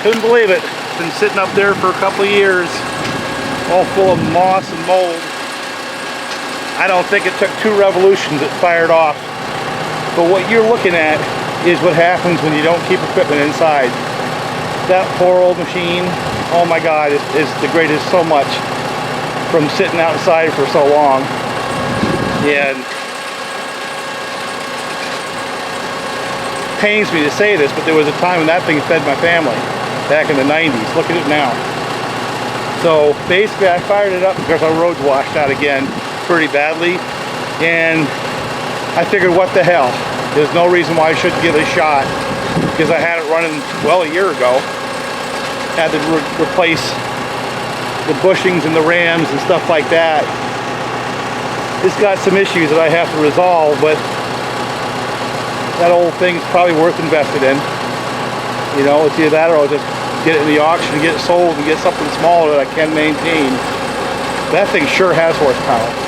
Couldn't believe it. It's been sitting up there for a couple of years, all full of moss and mold. I don't think it took 2 revolutions it fired off. But what you're looking at is what happens when you don't keep equipment inside. That poor old machine, oh my God, it is degraded so much from sitting outside for so long. And it pains me to say this, but there was a time when that thing fed my family back in the 90s. Look at it now. So basically I fired it up because our road's washed out again pretty badly, and I figured, what the hell, there's no reason why I shouldn't give it a shot, because I had it running, well, a year ago. Had to replace the bushings and the rams and stuff like that. It's got some issues that I have to resolve, but that old thing's probably worth invested in. You know, it's either that or I'll just get it in the auction and get it sold and get something smaller that I can maintain. That thing sure has horsepower.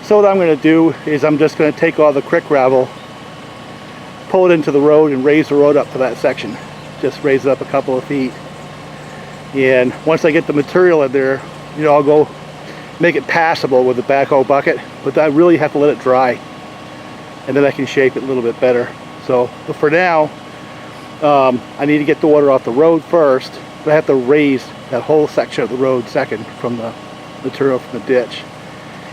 So what I'm going to do is I'm just going to take all the creek gravel, pull it into the road, and raise the road up for that section. Just raise it up a couple of feet. And once I get the material in there, you know, I'll go make it passable with the backhoe bucket, but I really have to let it dry, and then I can shape it a little bit better. So, but for now, I need to get the water off the road first, but I have to raise that whole section of the road second from the material from the ditch.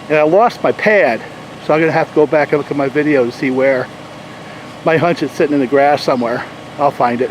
And I lost my pad, so I'm going to have to go back and look at my video to see where. My hunch is sitting in the grass somewhere. I'll find it.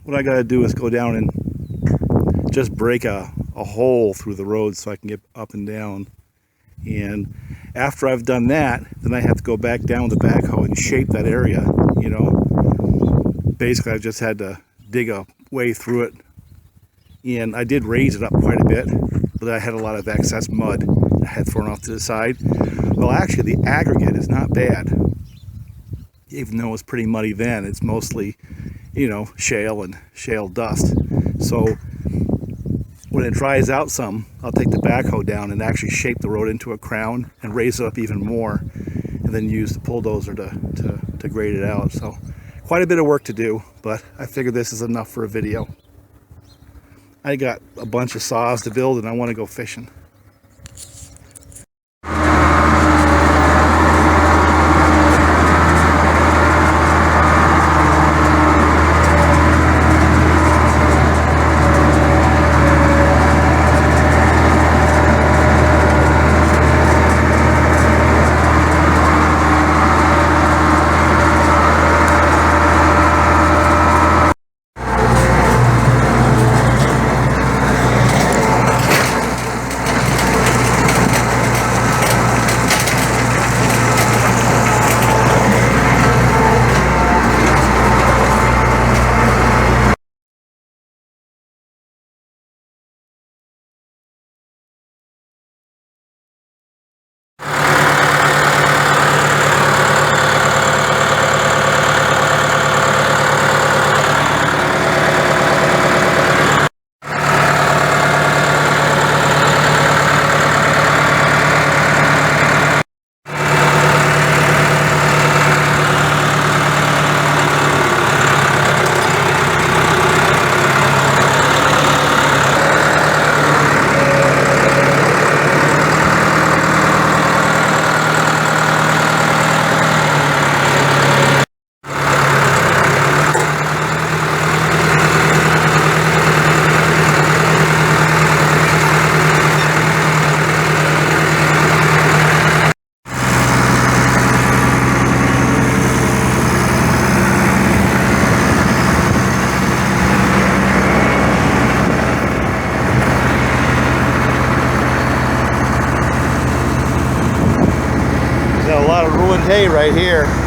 what I gotta do is go down and just break a hole through the road so I can get up and down. And after I've done that, then I have to go back down with the backhoe and shape that area, you know. Basically, I just had to dig a way through it. And I did raise it up quite a bit, but I had a lot of excess mud I had thrown off to the side. Well, actually, the aggregate is not bad. Even though it was pretty muddy then, it's mostly, you know, shale and shale dust. So when it dries out some, I'll take the backhoe down and actually shape the road into a crown and raise it up even more, and then use the bulldozer to grade it out. So quite a bit of work to do, but I figured this is enough for a video. I got a bunch of saws to build and I want to go fishing. Got a lot of ruined hay right here.